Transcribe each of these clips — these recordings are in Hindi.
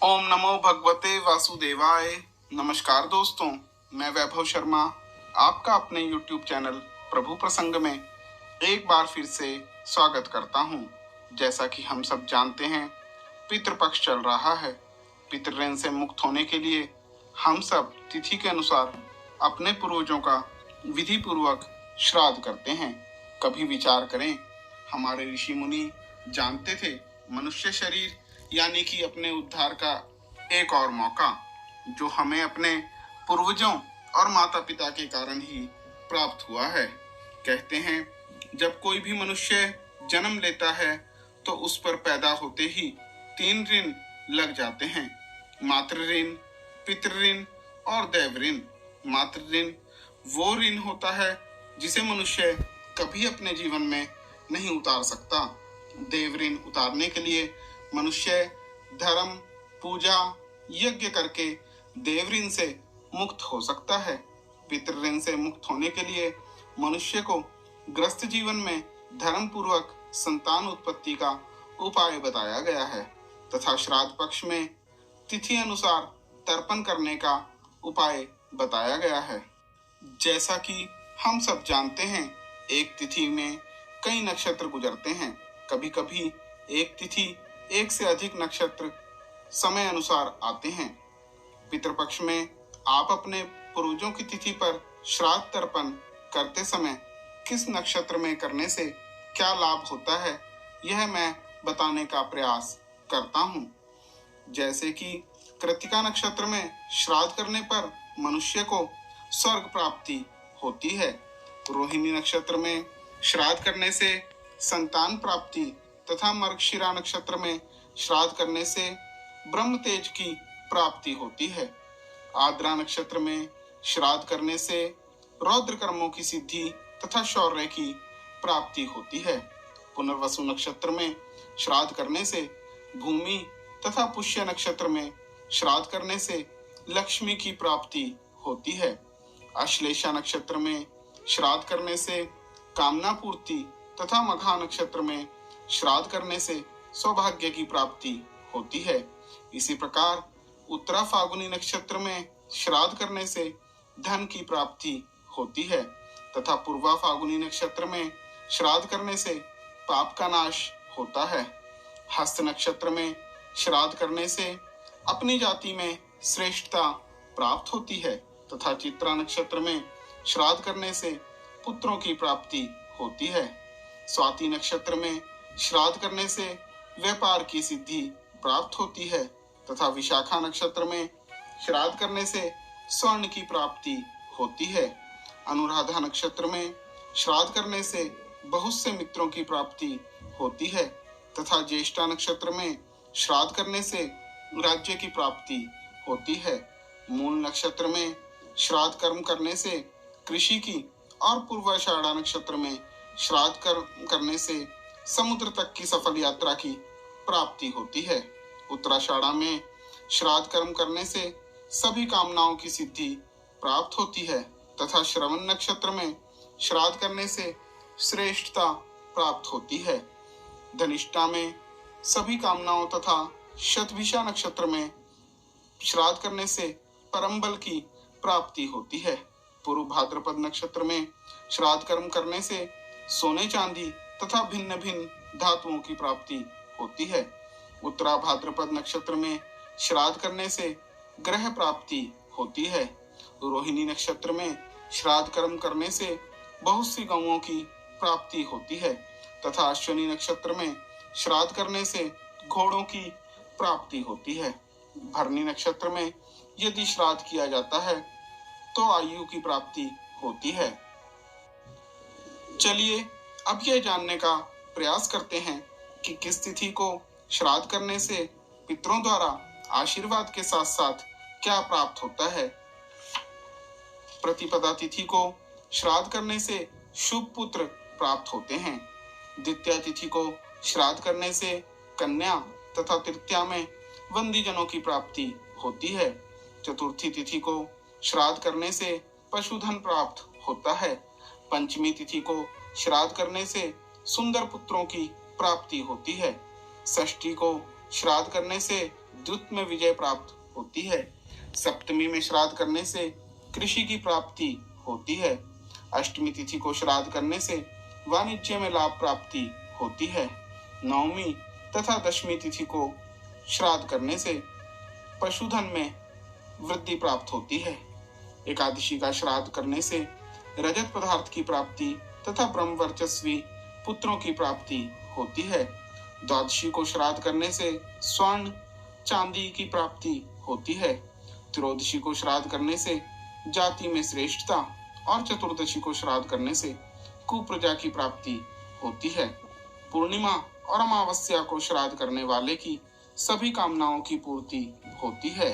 ओम नमो भगवते वासुदेवाय। नमस्कार दोस्तों, मैं वैभव शर्मा आपका अपने YouTube चैनल प्रभु प्रसंग में एक बार फिर से स्वागत करता हूं। जैसा कि हम सब जानते हैं, पितृपक्ष चल रहा है। पितृ से मुक्त होने के लिए हम सब तिथि के अनुसार अपने पूर्वजों का विधि पूर्वक श्राद्ध करते हैं। कभी विचार करें, हमारे ऋषि मुनि जानते थे मनुष्य शरीर यानी कि अपने उद्धार का एक और मौका, जो हमें अपने पूर्वजों और माता पिता के कारण ही प्राप्त हुआ है। कहते हैं, जब कोई भी मनुष्य जन्म लेता है तो उस पर पैदा होते ही 3 ऋण लग जाते हैं: मातृ ऋण, पितृ ऋण और दैव ऋण। मातृ ऋण वो ऋण होता है जिसे मनुष्य कभी अपने जीवन में नहीं उतार सकता। देव ऋण उतारने के लिए मनुष्य धर्म, पूजा, यज्ञ करके देव ऋण से मुक्त हो सकता है। पितृ ऋण से मुक्त होने के लिए मनुष्य को ग्रस्त जीवन में धर्म पूर्वक संतान उत्पत्ति का उपाय बताया गया है तथा श्राद्ध पक्ष में तिथि अनुसार तर्पण करने का उपाय बताया गया है। जैसा कि हम सब जानते हैं, एक तिथि में कई नक्षत्र गुजरते हैं। कभी कभी एक तिथि एक से अधिक नक्षत्र समय अनुसार आते हैं। पितृपक्ष में आप अपने पूर्वजों की तिथि पर श्राद्ध तर्पण करते समय किस नक्षत्र में करने से क्या लाभ होता है, यह मैं बताने का प्रयास करता हूँ। जैसे कि कृत्तिका नक्षत्र में श्राद्ध करने पर मनुष्य को स्वर्ग प्राप्ति होती है। रोहिणी नक्षत्र में श्राद्ध करने से संतान प्राप्ति तथा मृगशिरा नक्षत्र में श्राद्ध करने से ब्रह्म तेज की प्राप्ति होती है। आद्रा नक्षत्र में श्राद्ध करने से रौद्र कर्मों की सिद्धि तथा शौर्य की प्राप्ति होती है। पुनर्वसु नक्षत्र में श्राद्ध करने से भूमि तथा पुष्य नक्षत्र में श्राद्ध करने से लक्ष्मी की प्राप्ति होती है। आश्लेषा नक्षत्र में श्राद्ध करने से कामना पूर्ति तथा मघा नक्षत्र में श्राद्ध करने से सौभाग्य की प्राप्ति होती है। इसी प्रकार उत्तरा फाल्गुनी नक्षत्र में श्राद्ध करने से धन की प्राप्ति होती है तथा पूर्वा फाल्गुनी नक्षत्र में श्राद्ध करने से पाप का नाश होता है। हस्त नक्षत्र में श्राद्ध करने से अपनी जाति में श्रेष्ठता प्राप्त होती है तथा चित्रा नक्षत्र में श्राद्ध करने से पुत्रों की प्राप्ति होती है। स्वाति नक्षत्र में श्राद्ध करने से व्यापार की सिद्धि प्राप्त होती है तथा विशाखा नक्षत्र में श्राद्ध करने से स्वर्ण की प्राप्ति होती है। अनुराधा नक्षत्र में श्राद्ध करने से बहुत से मित्रों की प्राप्ति होती है तथा ज्येष्ठा नक्षत्र में श्राद्ध करने से राज्य की प्राप्ति होती है। मूल नक्षत्र में श्राद्ध कर्म करने से कृषि की और पूर्वाषाढ़ा नक्षत्र में श्राद्ध कर्म करने से समुद्र तक की सफल यात्रा की प्राप्ति होती है। उत्तराषाढ़ा में श्राद्ध कर्म करने से सभी कामनाओं की सिद्धि प्राप्त होती है तथा श्रवण नक्षत्र में श्राद्ध करने से श्रेष्ठता प्राप्त होती है। धनिष्ठा में सभी कामनाओं तथा शतभिषा नक्षत्र में श्राद्ध करने से परम बल की प्राप्ति होती है। पूर्व भाद्रपद नक्षत्र में श्राद्ध कर्म करने से सोने चांदी तथा भिन्न भिन्न धातुओं की प्राप्ति होती है। उत्तरा भाद्रपद नक्षत्र में श्राद्ध करने से ग्रह प्राप्ति होती है। रोहिणी नक्षत्र में श्राद्ध कर्म करने से बहुत सी गौओं की प्राप्ति होती है तथा अश्विनी नक्षत्र में श्राद्ध करने से घोड़ों की प्राप्ति होती है। भरणी नक्षत्र में यदि श्राद्ध किया जाता है तो आयु की प्राप्ति होती है। चलिए अब यह जानने का प्रयास करते हैं कि किस तिथि को श्राद्ध करने से पितरों द्वारा आशीर्वाद के साथ साथ क्या प्राप्त होता है। प्रतिपदा तिथि को श्राद्ध करने से शुभ पुत्र प्राप्त होते हैं। द्वितीया तिथि को श्राद्ध करने से कन्या तथा तृतीया में वंदीजनों की प्राप्ति होती है। चतुर्थी तिथि को श्राद्ध करने से पशुधन प्राप्त होता है। पंचमी तिथि को श्राद्ध करने से सुंदर पुत्रों की प्राप्ति होती है। षष्ठी को श्राद्ध करने से द्युत में विजय प्राप्त होती है। सप्तमी में श्राद्ध करने से कृषि की प्राप्ति होती है। अष्टमी तिथि को श्राद्ध करने से वाणिज्य में लाभ प्राप्ति होती है। नवमी तथा दशमी तिथि को श्राद्ध करने से पशुधन में वृद्धि प्राप्त होती है। एकादशी का श्राद्ध करने से रजत पदार्थ की प्राप्ति तथा ब्रह्मवर्चस्वी पुत्रों की प्राप्ति होती है। द्वादशी को श्राद्ध करने से स्वर्ण चांदी की प्राप्ति होती है। त्रयोदशी को श्राद्ध करने से जाति में श्रेष्ठता और चतुर्दशी को श्राद्ध करने से कुप्रजा की प्राप्ति होती है। पूर्णिमा और अमावस्या को श्राद्ध करने वाले की सभी कामनाओं की पूर्ति होती है।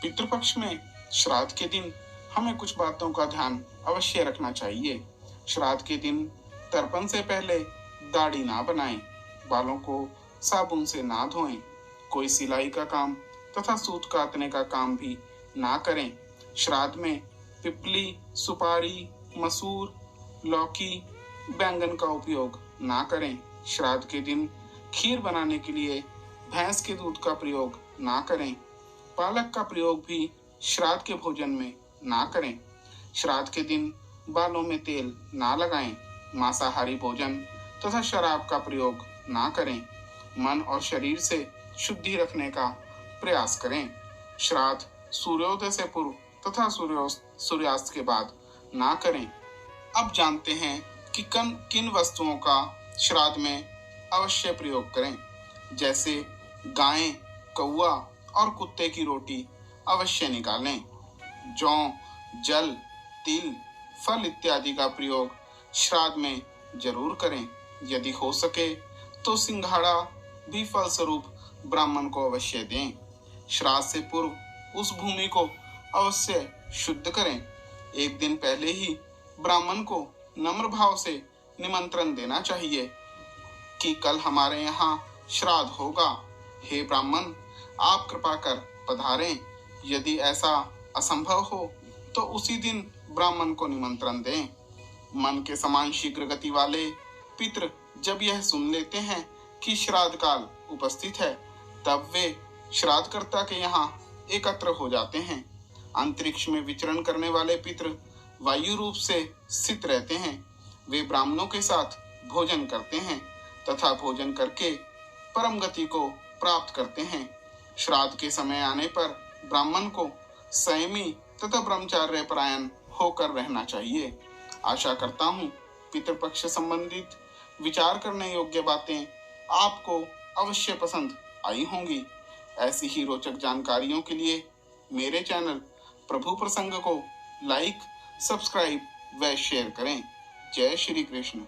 पितृपक्ष में श्राद्ध के दिन हमें कुछ बातों का ध्यान अवश्य रखना चाहिए। श्राद्ध के दिन तर्पण से पहले दाढ़ी ना बनाएं, बालों को साबुन से ना धोएं, कोई सिलाई का काम तथा सूत काटने का काम भी ना करें। श्राद्ध में पिपली, सुपारी, मसूर, लौकी, बैंगन का उपयोग ना करें। श्राद्ध के दिन खीर बनाने के लिए भैंस के दूध का प्रयोग ना करें। पालक का प्रयोग भी श्राद्ध के भोजन में ना करें। श्राद्ध के दिन बालों में तेल ना लगाएं। मांसाहारी भोजन तथा शराब का प्रयोग ना करें। मन और शरीर से शुद्धि रखने का प्रयास करें। श्राद्ध सूर्योदय से पूर्व तथा सूर्यास्त के बाद ना करें। अब जानते हैं कि किन वस्तुओं का श्राद्ध में अवश्य प्रयोग करें। जैसे गाय, कौवा और कुत्ते की रोटी अवश्य निकालें। जौ, जल, तिल, फल इत्यादि का प्रयोग श्राद्ध में जरूर करें। यदि हो सके तो सिंघाड़ा भी फल स्वरूप ब्राह्मण को अवश्य दें। श्राद्ध से पूर्व उस भूमि को अवश्य शुद्ध करें। एक दिन पहले ही ब्राह्मण को नम्र भाव से निमंत्रण देना चाहिए कि कल हमारे यहाँ श्राद्ध होगा, हे ब्राह्मण आप कृपा कर पधारें। यदि ऐसा असंभव हो तो उसी दिन ब्राह्मण को निमंत्रण दें। मन के समान शीघ्र गति वाले पितृ जब यह सुन लेते हैं कि श्राद्ध काल उपस्थित है, तब वे श्राद्धकर्ता के यहाँ एकत्र हो जाते हैं। अंतरिक्ष में विचरण करने वाले पितृ वायु रूप से स्थित रहते हैं। वे ब्राह्मणों के साथ भोजन करते हैं तथा भोजन करके परम गति को प्राप्त करते हैं। श्राद्ध के समय आने पर ब्राह्मण को संयमी तथा ब्रह्मचार्य परायण होकर रहना चाहिए। आशा करता हूँ पितृपक्ष संबंधित विचार करने योग्य बातें आपको अवश्य पसंद आई होंगी। ऐसी ही रोचक जानकारियों के लिए मेरे चैनल प्रभु प्रसंग को लाइक, सब्सक्राइब व शेयर करें। जय श्री कृष्ण।